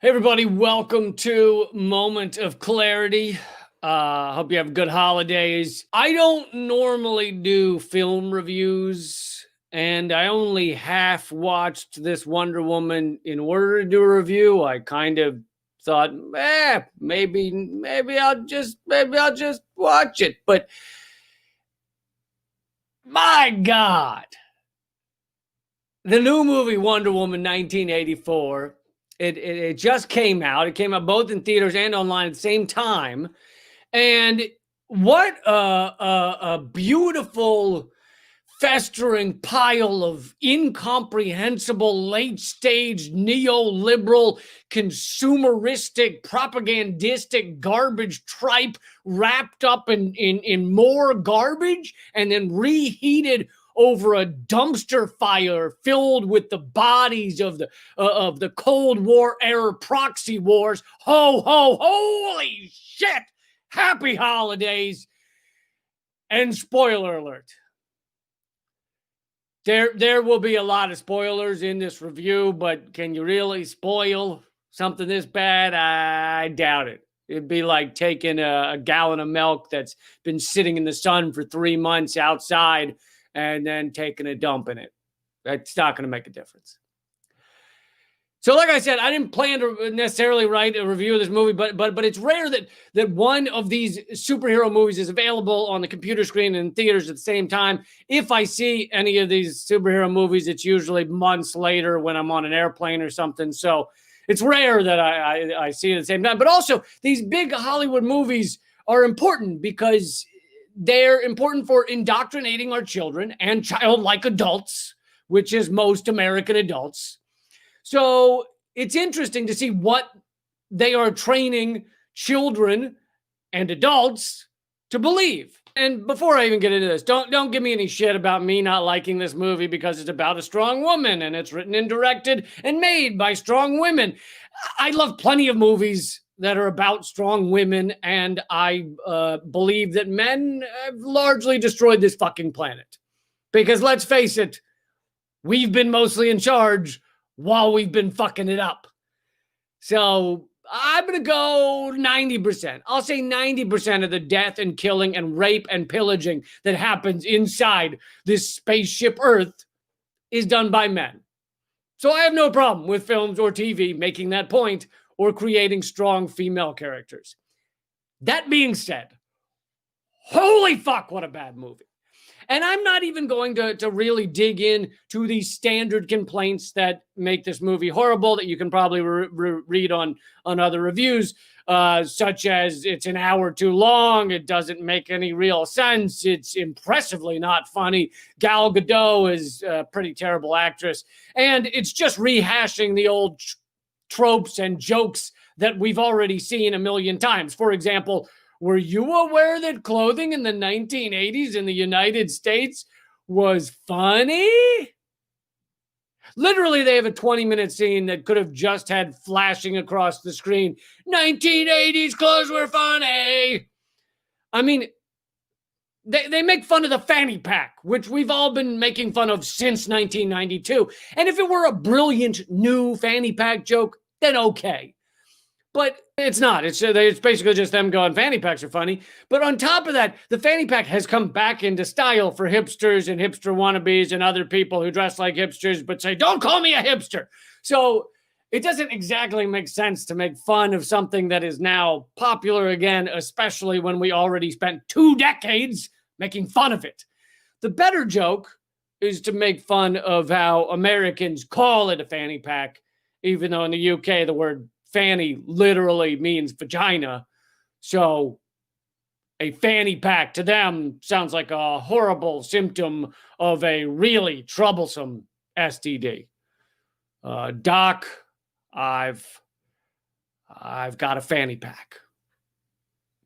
Hey, everybody, welcome to Moment of Clarity. Hope you have good holidays. I don't normally do film reviews, and I only half watched this Wonder Woman in order to do a review. I kind of thought, maybe I'll just watch it. But my God, the new movie Wonder Woman 1984. It just came out. It came out both in theaters and online at the same time. And what a beautiful, festering pile of incomprehensible, late-stage, neoliberal, consumeristic, propagandistic garbage tripe wrapped up in more garbage and then reheated over a dumpster fire filled with the bodies of the Cold War era proxy wars. Ho, ho, holy shit! Happy holidays! And spoiler alert. There will be a lot of spoilers in this review, but can you really spoil something this bad? I doubt it. It'd be like taking a gallon of milk that's been sitting in the sun for 3 months outside and then taking a dump in it. That's not going to make a difference. So like I said, I didn't plan to necessarily write a review of this movie, but it's rare that one of these superhero movies is available on the computer screen and in theaters at the same time. If I see any of these superhero movies, it's usually months later when I'm on an airplane or something. So it's rare that I see it at the same time. But also, these big Hollywood movies are important because they're important for indoctrinating our children and childlike adults, which is most American adults. So it's interesting to see what they are training children and adults to believe. And before I even get into this, don't give me any shit about me not liking this movie because it's about a strong woman and it's written and directed and made by strong women. I love plenty of movies that are about strong women, and I believe that men have largely destroyed this fucking planet. Because let's face it, we've been mostly in charge while we've been fucking it up. So I'm going to go 90%. I'll say 90% of the death and killing and rape and pillaging that happens inside this spaceship Earth is done by men. So I have no problem with films or TV making that point or creating strong female characters. That being said, holy fuck, what a bad movie. And I'm not even going to really dig in to the standard complaints that make this movie horrible that you can probably read on other reviews, such as it's an hour too long, it doesn't make any real sense, it's impressively not funny, Gal Gadot is a pretty terrible actress, and it's just rehashing the old tropes and jokes that we've already seen a million times. For example, were you aware that clothing in the 1980s in the United States was funny? Literally, they have a 20-minute scene that could have just had flashing across the screen. 1980s clothes were funny. I mean, they make fun of the fanny pack, which we've all been making fun of since 1992. And if it were a brilliant new fanny pack joke, then okay. But it's not. It's basically just them going, fanny packs are funny. But on top of that, the fanny pack has come back into style for hipsters and hipster wannabes and other people who dress like hipsters but say, don't call me a hipster. So it doesn't exactly make sense to make fun of something that is now popular again, especially when we already spent 2 decades making fun of it. The better joke is to make fun of how Americans call it a fanny pack, even though in the UK the word fanny literally means vagina. So a fanny pack to them sounds like a horrible symptom of a really troublesome STD. Doc, I've got a fanny pack.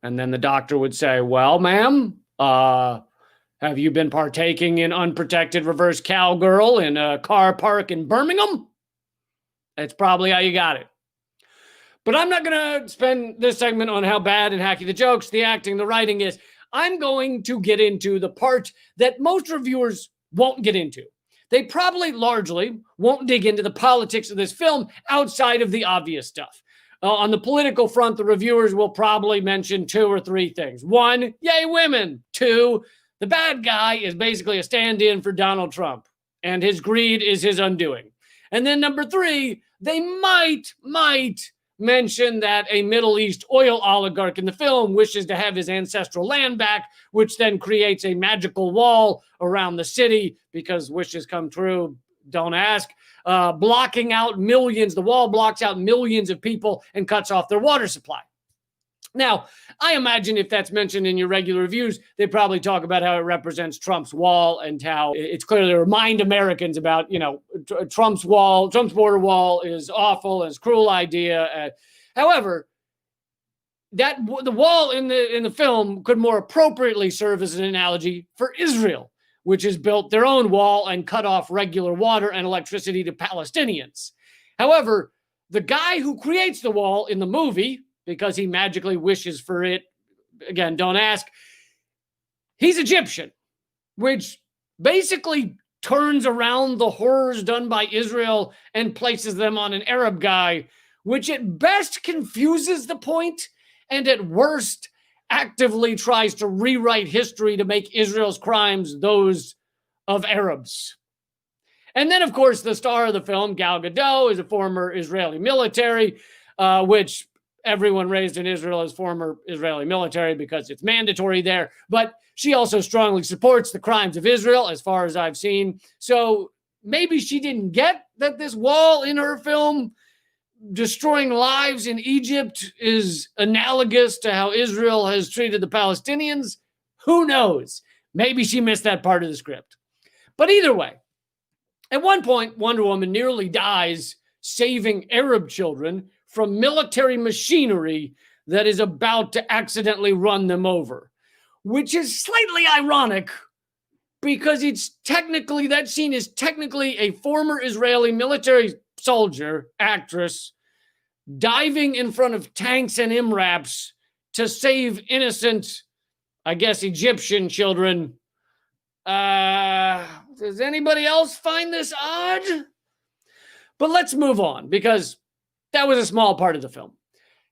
And then the doctor would say, well, ma'am, have you been partaking in unprotected reverse cowgirl in a car park in Birmingham? That's probably how you got it. But I'm not going to spend this segment on how bad and hacky the jokes, the acting, the writing is. I'm going to get into the part that most reviewers won't get into. they probably largely won't dig into the politics of this film outside of the obvious stuff. On the political front, the reviewers will probably mention 2 or 3 things. 1, yay women. 2, the bad guy is basically a stand-in for Donald Trump, and his greed is his undoing. And then number 3, they might mention that a Middle East oil oligarch in the film wishes to have his ancestral land back, which then creates a magical wall around the city because wishes come true. Don't ask. Blocking out millions. The wall blocks out millions of people and cuts off their water supply. Now, I imagine if that's mentioned in your regular reviews, they probably talk about how it represents Trump's wall and how it's clearly to remind Americans about, Trump's border wall is awful, it's a cruel idea. However, the wall in the film could more appropriately serve as an analogy for Israel, which has built their own wall and cut off regular water and electricity to Palestinians. However, the guy who creates the wall in the movie, because he magically wishes for it, again, don't ask, he's Egyptian, which basically turns around the horrors done by Israel and places them on an Arab guy, which at best confuses the point and at worst actively tries to rewrite history to make Israel's crimes those of Arabs. And then, of course, the star of the film, Gal Gadot, is a former Israeli military, which everyone raised in Israel is former Israeli military because it's mandatory there. But she also strongly supports the crimes of Israel, as far as I've seen. So maybe she didn't get that this wall in her film destroying lives in Egypt is analogous to how Israel has treated the Palestinians. Who knows? Maybe she missed that part of the script. But either way, at one point, Wonder Woman nearly dies saving Arab children from military machinery that is about to accidentally run them over, which is slightly ironic because that scene is technically a former Israeli military soldier, actress, diving in front of tanks and MRAPs to save innocent, I guess, Egyptian children. Does anybody else find this odd? But let's move on because that was a small part of the film.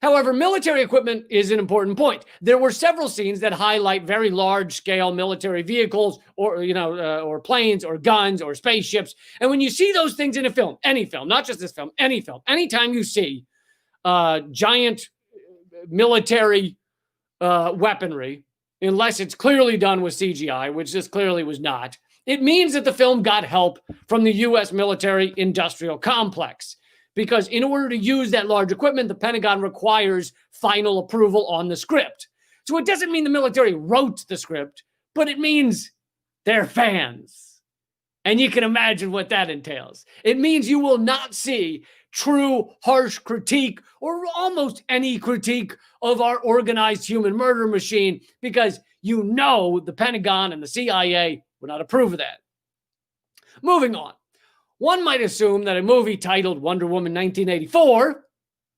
However, military equipment is an important point. There were several scenes that highlight very large-scale military vehicles or planes or guns or spaceships. And when you see those things in a film, any film, not just this film, any film, anytime you see giant military weaponry, unless it's clearly done with CGI, which this clearly was not, it means that the film got help from the U.S. military industrial complex. Because in order to use that large equipment, the Pentagon requires final approval on the script. So it doesn't mean the military wrote the script, but it means they're fans. And you can imagine what that entails. It means you will not see true, harsh critique or almost any critique of our organized human murder machine because the Pentagon and the CIA would not approve of that. Moving on. One might assume that a movie titled Wonder Woman 1984,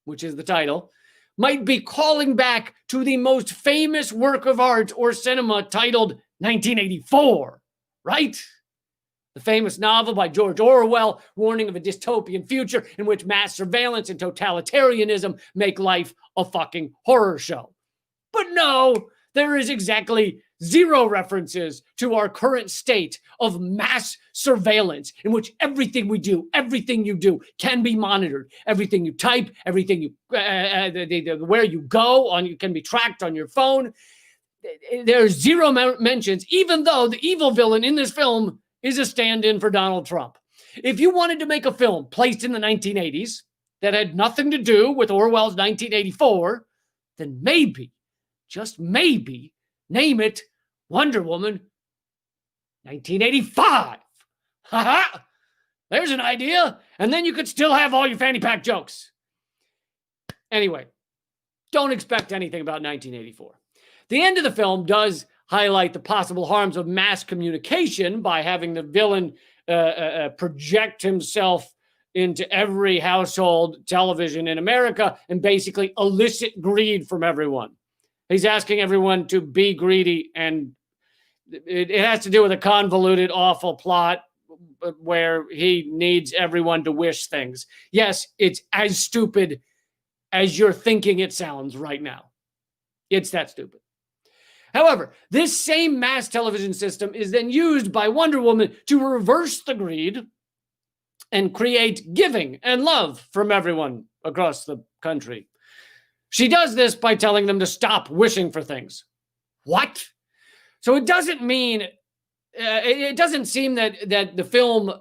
which is the title, might be calling back to the most famous work of art or cinema titled 1984, right? The famous novel by George Orwell, warning of a dystopian future in which mass surveillance and totalitarianism make life a fucking horror show. But no, there is exactly 0 references to our current state of mass surveillance in which everything we do, everything you do can be monitored. Everything you type, everything you, where you go can be tracked on your phone. There's 0 mentions, even though the evil villain in this film is a stand-in for Donald Trump. If you wanted to make a film placed in the 1980s that had nothing to do with Orwell's 1984, then maybe, just maybe, name it Wonder Woman 1985. Haha! There's an idea. And then you could still have all your fanny pack jokes. Anyway, don't expect anything about 1984. The end of the film does highlight the possible harms of mass communication by having the villain project himself into every household television in America and basically elicit greed from everyone. He's asking everyone to be greedy, and it has to do with a convoluted, awful plot where he needs everyone to wish things. Yes, it's as stupid as you're thinking it sounds right now. It's that stupid. However, this same mass television system is then used by Wonder Woman to reverse the greed and create giving and love from everyone across the country. She does this by telling them to stop wishing for things. What? So it doesn't mean, it doesn't seem that the film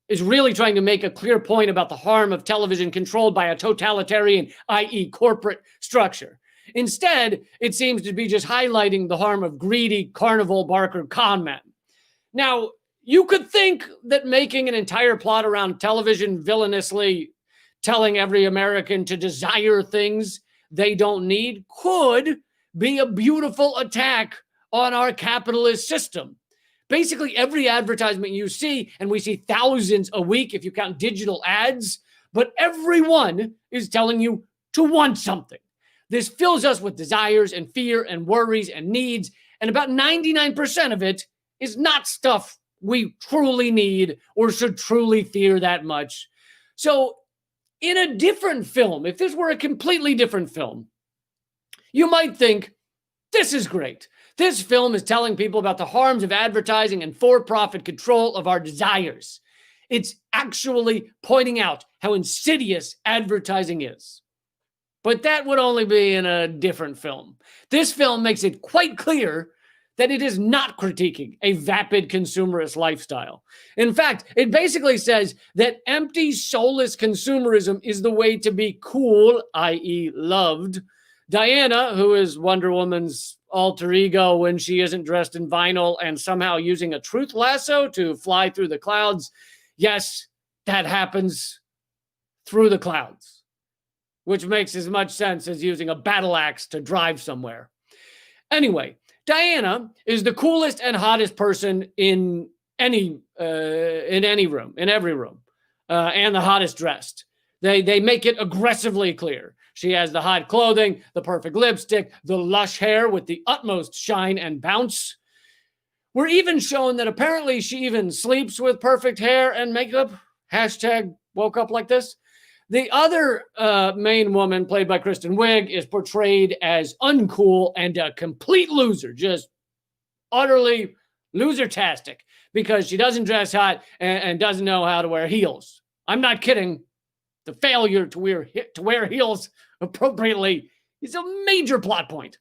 is really trying to make a clear point about the harm of television controlled by a totalitarian, i.e. corporate structure. Instead, it seems to be just highlighting the harm of greedy carnival barker con men. Now, you could think that making an entire plot around television villainously telling every American to desire things they don't need could be a beautiful attack on our capitalist system. Basically, every advertisement you see, and we see thousands a week if you count digital ads, but everyone is telling you to want something. This fills us with desires and fear and worries and needs, and about 99% of it is not stuff we truly need or should truly fear that much. So in a different film, if this were a completely different film, you might think, this is great. This film is telling people about the harms of advertising and for-profit control of our desires. It's actually pointing out how insidious advertising is. But that would only be in a different film. This film makes it quite clear that it is not critiquing a vapid consumerist lifestyle. In fact, it basically says that empty, soulless consumerism is the way to be cool, i.e. loved. Diana, who is Wonder Woman's alter ego when she isn't dressed in vinyl and somehow using a truth lasso to fly through the clouds, yes, that happens through the clouds, which makes as much sense as using a battle axe to drive somewhere. Anyway, Diana is the coolest and hottest person in any room, in every room, and the hottest dressed. They make it aggressively clear. She has the hot clothing, the perfect lipstick, the lush hair with the utmost shine and bounce. We're even shown that apparently she even sleeps with perfect hair and makeup. Hashtag woke up like this. The other main woman, played by Kristen Wiig, is portrayed as uncool and a complete loser, just utterly loser-tastic, because she doesn't dress hot and doesn't know how to wear heels. I'm not kidding. The failure to wear heels appropriately is a major plot point.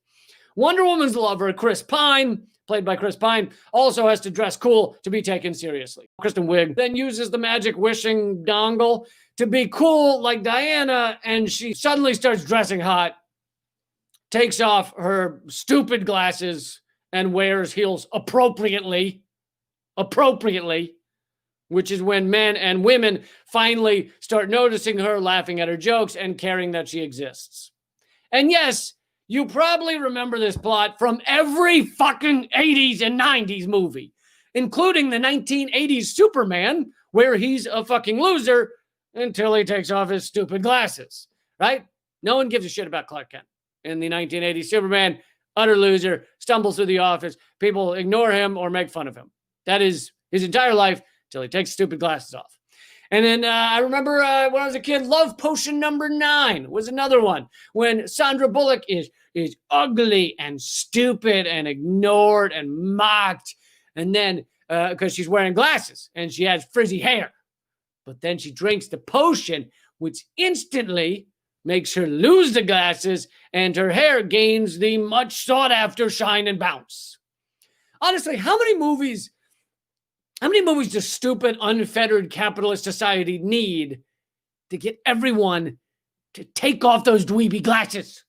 Wonder Woman's lover, Chris Pine, played by Chris Pine, also has to dress cool to be taken seriously. Kristen Wiig then uses the magic wishing dongle to be cool like Diana, and she suddenly starts dressing hot, takes off her stupid glasses, and wears heels appropriately, which is when men and women finally start noticing her, laughing at her jokes, and caring that she exists. And yes, you probably remember this plot from every fucking 80s and 90s movie, including the 1980s Superman, where he's a fucking loser until he takes off his stupid glasses, right? No one gives a shit about Clark Kent. In the 1980s Superman, utter loser, stumbles through the office, people ignore him or make fun of him. That is his entire life until he takes stupid glasses off. And then I remember when I was a kid, Love Potion number 9 was another one, when Sandra Bullock is ugly and stupid and ignored and mocked, and then because she's wearing glasses and she has frizzy hair. But then she drinks the potion, which instantly makes her lose the glasses, and her hair gains the much sought-after shine and bounce. Honestly, how many movies does stupid, unfettered capitalist society need to get everyone to take off those dweeby glasses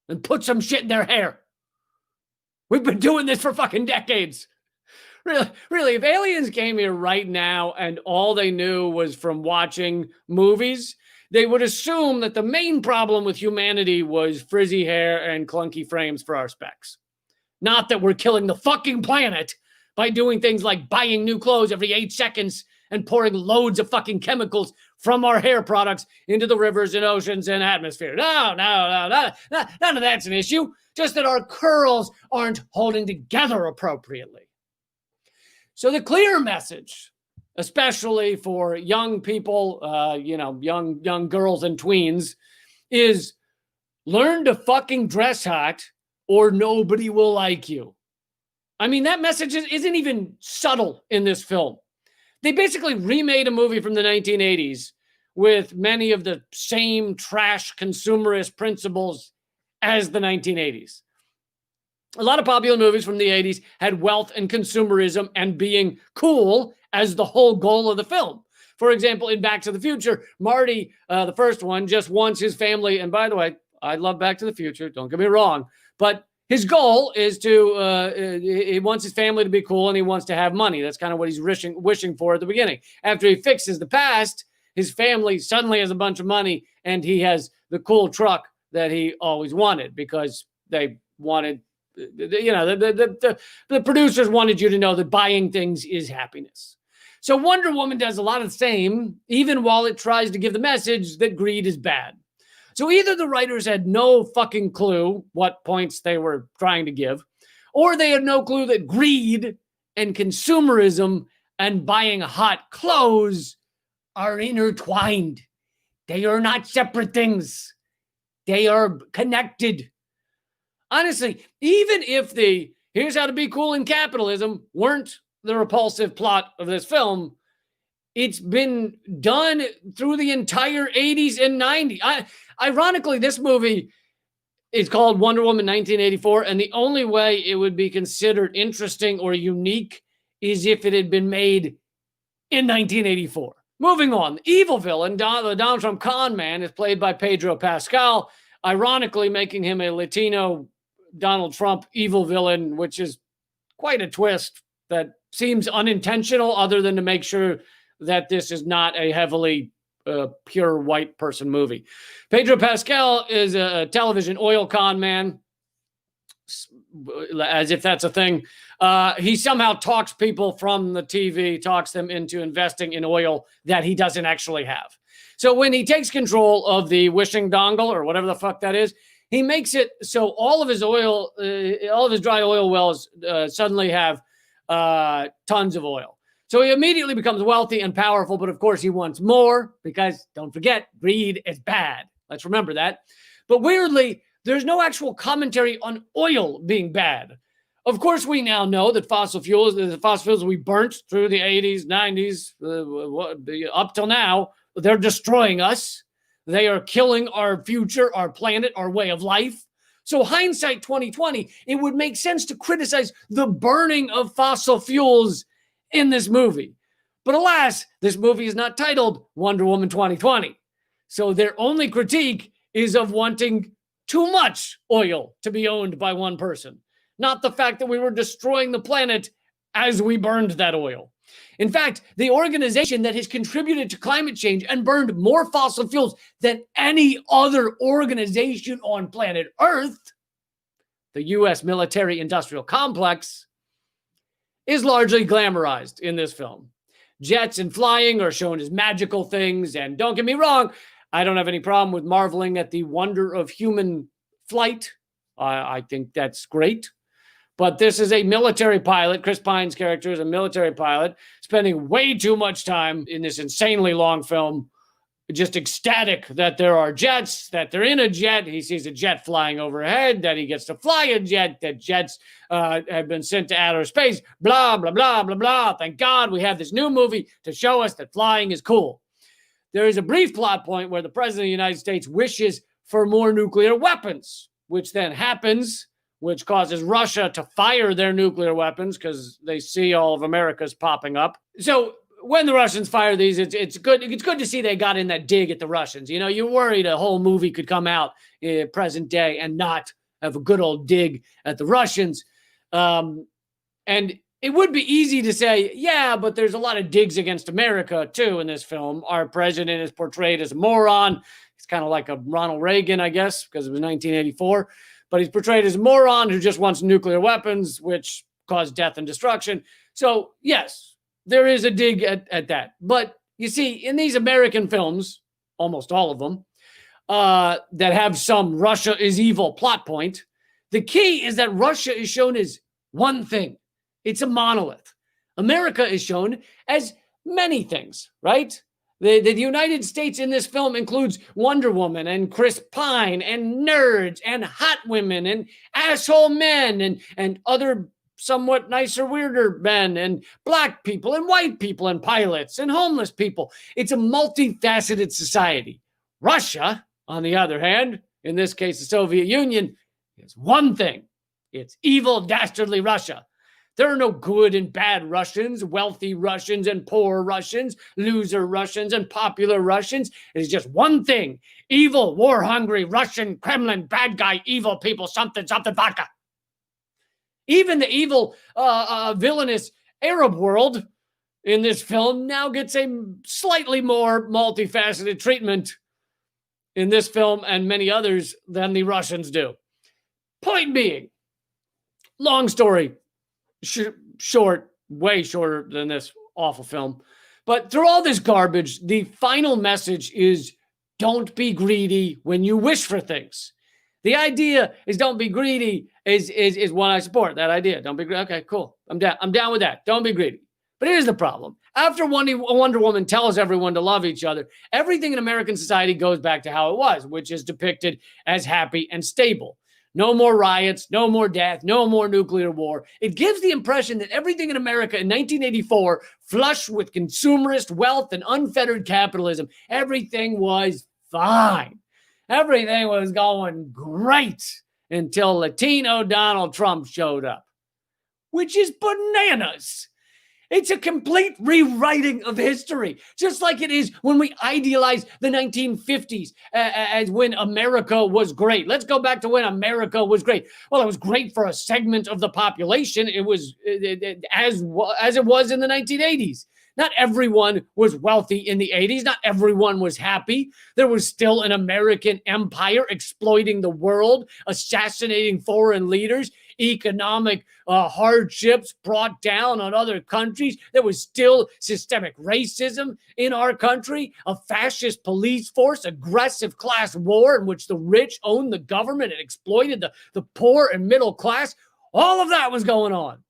and put some shit in their hair? We've been doing this for fucking decades. Really, if aliens came here right now and all they knew was from watching movies, they would assume that the main problem with humanity was frizzy hair and clunky frames for our specs. Not that we're killing the fucking planet by doing things like buying new clothes every 8 seconds and pouring loads of fucking chemicals from our hair products into the rivers and oceans and atmosphere. No, none of that's an issue. Just that our curls aren't holding together appropriately. So the clear message especially for young people, young girls and tweens, is learn to fucking dress hot or nobody will like you. I mean, that message isn't even subtle in this film. They basically remade a movie from the 1980s with many of the same trash consumerist principles as the 1980s. A lot of popular movies from the 80s had wealth and consumerism and being cool as the whole goal of the film. For example, in Back to the Future, Marty, the first one, just wants his family, and by the way, I love Back to the Future, don't get me wrong, but his goal is he wants his family to be cool and he wants to have money. That's kind of what he's wishing for at the beginning. After he fixes the past, his family suddenly has a bunch of money and he has the cool truck that he always wanted because they wanted, the producers wanted you to know that buying things is happiness. So Wonder Woman does a lot of the same, even while it tries to give the message that greed is bad. So either the writers had no fucking clue what points they were trying to give, or they had no clue that greed and consumerism and buying hot clothes are intertwined. They are not separate things. They are connected. Honestly, even if the here's how to be cool in capitalism weren't the repulsive plot of this film, it's been done through the entire 80s and 90s. Ironically, this movie is called Wonder Woman 1984, and the only way it would be considered interesting or unique is if it had been made in 1984. Moving on, the evil villain, the Donald Trump con man, is played by Pedro Pascal, ironically making him a Latino Donald Trump evil villain, which is quite a twist that seems unintentional other than to make sure that this is not a heavily pure white person movie. Pedro Pascal is a television oil con man, as if that's a thing. He somehow talks people from the TV, talks them into investing in oil that he doesn't actually have. So when he takes control of the wishing dongle or whatever the fuck that is, he makes it so all of his dry oil wells suddenly have tons of oil. So he immediately becomes wealthy and powerful, but of course he wants more because, don't forget, greed is bad. Let's remember that. But weirdly, there's no actual commentary on oil being bad. Of course, we now know that the fossil fuels we burnt through the 80s, 90s, up till now, they're destroying us. They are killing our future, our planet, our way of life. So hindsight 2020, it would make sense to criticize the burning of fossil fuels in this movie. But alas, this movie is not titled Wonder Woman 2020. So their only critique is of wanting too much oil to be owned by one person, not the fact that we were destroying the planet as we burned that oil. In fact, the organization that has contributed to climate change and burned more fossil fuels than any other organization on planet Earth, the U.S. military-industrial complex, is largely glamorized in this film. Jets and flying are shown as magical things, and don't get me wrong, I don't have any problem with marveling at the wonder of human flight. I think that's great. But this is a military pilot. Chris Pine's character is a military pilot, spending way too much time in this insanely long film, just ecstatic that there are jets, that they're in a jet. He sees a jet flying overhead, that he gets to fly a jet, that jets have been sent to outer space, blah, blah, blah, blah, blah. Thank God we have this new movie to show us that flying is cool. There is a brief plot point where the president of the United States wishes for more nuclear weapons, which then happens, which causes Russia to fire their nuclear weapons because they see all of America's popping up. So when the Russians fire these, it's good. It's good to see they got in that dig at the Russians. You know, you're worried a whole movie could come out present day and not have a good old dig at the Russians. And it would be easy to say, yeah, but there's a lot of digs against America too in this film. Our president is portrayed as a moron. He's kind of like a Ronald Reagan, I guess, because it was 1984. But he's portrayed as a moron who just wants nuclear weapons, which cause death and destruction. So, yes, there is a dig at that. But you see, in these American films, almost all of them, that have some Russia is evil plot point, the key is that Russia is shown as one thing. It's a monolith. America is shown as many things, right? The United States in this film includes Wonder Woman and Chris Pine and nerds and hot women and asshole men and other somewhat nicer, weirder men and black people and white people and pilots and homeless people. It's a multifaceted society. Russia, on the other hand, in this case, the Soviet Union, is one thing. It's evil, dastardly Russia. There are no good and bad Russians, wealthy Russians and poor Russians, loser Russians and popular Russians. It is just one thing. Evil, war-hungry, Russian, Kremlin, bad guy, evil people, something, vodka. Even the evil, villainous Arab world in this film now gets a slightly more multifaceted treatment in this film and many others than the Russians do. Point being, long story short, way shorter than this awful film. But through all this garbage, the final message is don't be greedy when you wish for things. The idea is don't be greedy is one I support. That idea. Don't be greedy. Okay, cool. I'm down with that. Don't be greedy. But here's the problem. After Wonder Woman tells everyone to love each other, everything in American society goes back to how it was, which is depicted as happy and stable. No more riots, no more death, no more nuclear war. It gives the impression that everything in America in 1984, flush with consumerist wealth and unfettered capitalism, everything was fine. Everything was going great until Latino Donald Trump showed up, which is bananas. It's a complete rewriting of history, just like it is when we idealize the 1950s as when America was great. Let's go back to when America was great. Well, it was great for a segment of the population. It was as it was in the 1980s. Not everyone was wealthy in the 80s. Not everyone was happy. There was still an American empire exploiting the world, assassinating foreign leaders, economic hardships brought down on other countries. There was still systemic racism in our country, a fascist police force, aggressive class war in which the rich owned the government and exploited the poor and middle class. All of that was going on.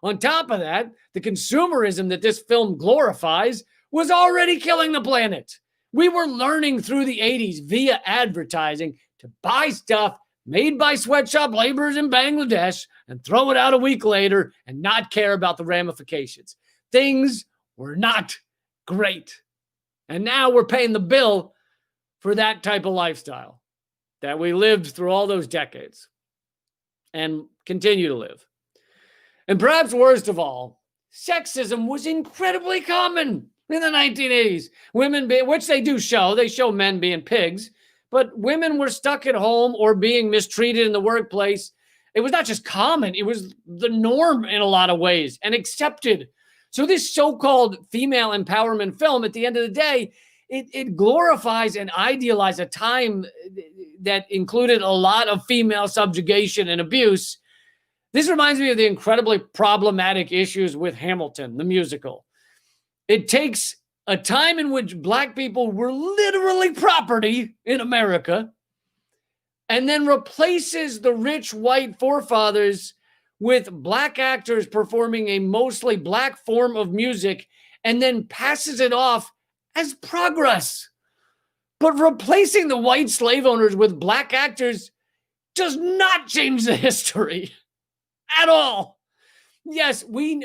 On top of that, the consumerism that this film glorifies was already killing the planet. We were learning through the 80s via advertising to buy stuff made by sweatshop laborers in Bangladesh and throw it out a week later and not care about the ramifications. Things were not great. And now we're paying the bill for that type of lifestyle that we lived through all those decades and continue to live. And perhaps worst of all, sexism was incredibly common in the 1980s. Which they show men being pigs, but women were stuck at home or being mistreated in the workplace. It was not just common, it was the norm in a lot of ways and accepted. So this so-called female empowerment film, at the end of the day, it glorifies and idealizes a time that included a lot of female subjugation and abuse. This reminds me of the incredibly problematic issues with Hamilton, the musical. It takes a time in which Black people were literally property in America and then replaces the rich white forefathers with Black actors performing a mostly Black form of music and then passes it off as progress. But replacing the white slave owners with Black actors does not change the history at all. Yes, we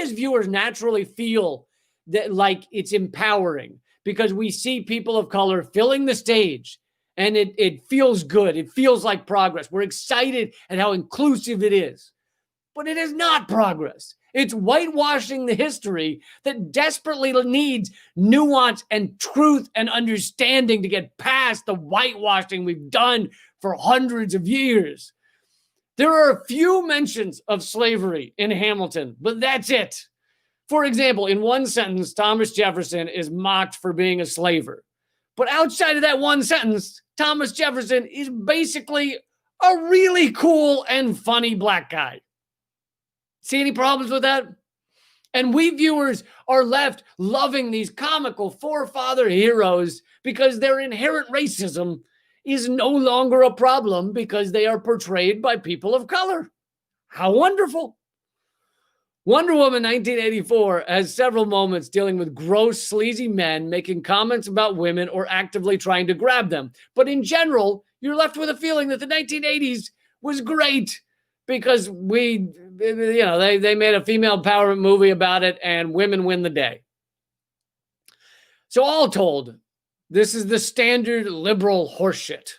as viewers naturally feel that like it's empowering because we see people of color filling the stage and it feels good. It feels like progress. We're excited at how inclusive it is. But it is not progress. It's whitewashing the history that desperately needs nuance and truth and understanding to get past the whitewashing we've done for hundreds of years. There are a few mentions of slavery in Hamilton, but that's it. For example, in one sentence, Thomas Jefferson is mocked for being a slaver. But outside of that one sentence, Thomas Jefferson is basically a really cool and funny Black guy. See any problems with that? And we viewers are left loving these comical forefather heroes because their inherent racism is no longer a problem because they are portrayed by people of color. How wonderful. Wonder Woman 1984 has several moments dealing with gross, sleazy men making comments about women or actively trying to grab them. But in general, you're left with a feeling that the 1980s was great because they made a female empowerment movie about it and women win the day. So all told, this is the standard liberal horseshit.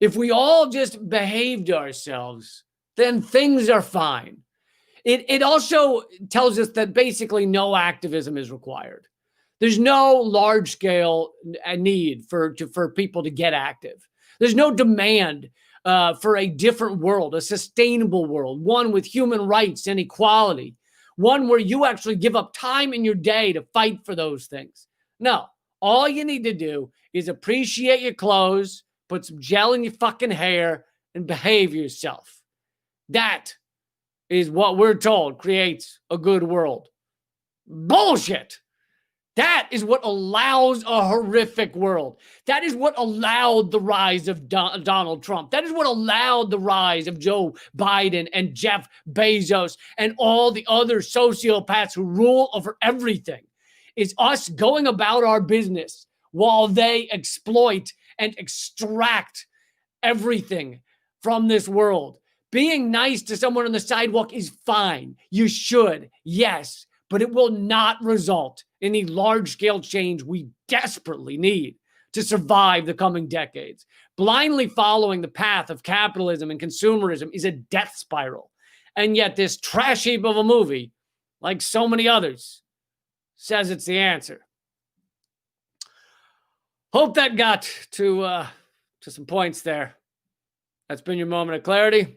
If we all just behaved ourselves, then things are fine. It also tells us that basically no activism is required. There's no large scale need for people to get active. There's no demand for a different world, a sustainable world, one with human rights and equality, one where you actually give up time in your day to fight for those things. No, all you need to do is appreciate your clothes, put some gel in your fucking hair, and behave yourself. That is what we're told creates a good world. Bullshit. That is what allows a horrific world. That is what allowed the rise of Donald Trump. That is what allowed the rise of Joe Biden and Jeff Bezos and all the other sociopaths who rule over everything. Is us going about our business while they exploit and extract everything from this world. Being nice to someone on the sidewalk is fine. You should, yes, but it will not result in the large-scale change we desperately need to survive the coming decades. Blindly following the path of capitalism and consumerism is a death spiral. And yet this trash heap of a movie, like so many others, says it's the answer. Hope that got to some points there. That's been your moment of clarity.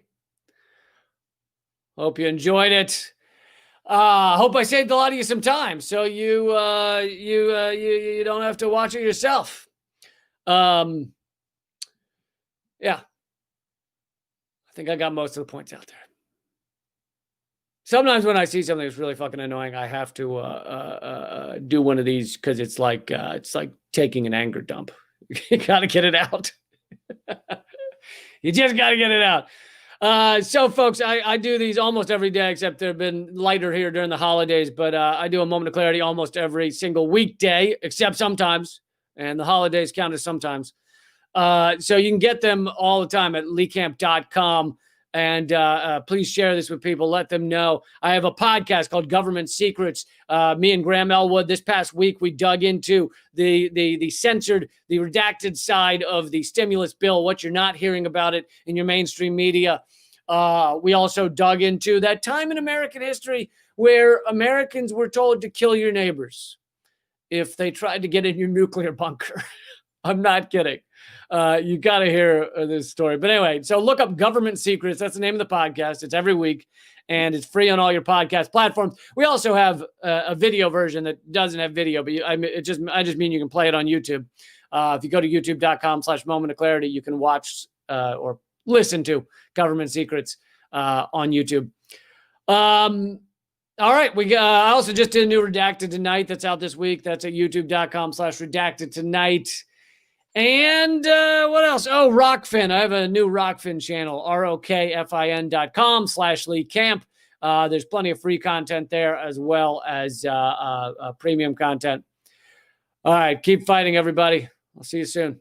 Hope you enjoyed it. Hope I saved a lot of you some time, so you don't have to watch it yourself. Yeah, I think I got most of the points out there. Sometimes when I see something that's really fucking annoying, I have to do one of these because it's like taking an anger dump. You gotta get it out. You just gotta get it out. So, folks, I do these almost every day, except they've been lighter here during the holidays. But I do a moment of clarity almost every single weekday, except sometimes. And the holidays count as sometimes. So you can get them all the time at leecamp.com. And please share this with people. Let them know. I have a podcast called Government Secrets. Me and Graham Elwood. This past week, we dug into the censored, the redacted side of the stimulus bill, what you're not hearing about it in your mainstream media. We also dug into that time in American history where Americans were told to kill your neighbors if they tried to get in your nuclear bunker. I'm not kidding. You got to hear this story. But anyway, so look up Government Secrets. That's the name of the podcast. It's every week, and it's free on all your podcast platforms. We also have a video version that doesn't have video, but I just mean you can play it on YouTube. If you go to youtube.com/moment of clarity, you can watch or listen to Government Secrets on YouTube. All right. I also just did a new Redacted Tonight that's out this week. That's at youtube.com/redacted tonight. And what else? Oh, Rockfin. I have a new Rockfin channel, rokfin.com/Lee Camp. There's plenty of free content there as well as premium content. All right. Keep fighting, everybody. I'll see you soon.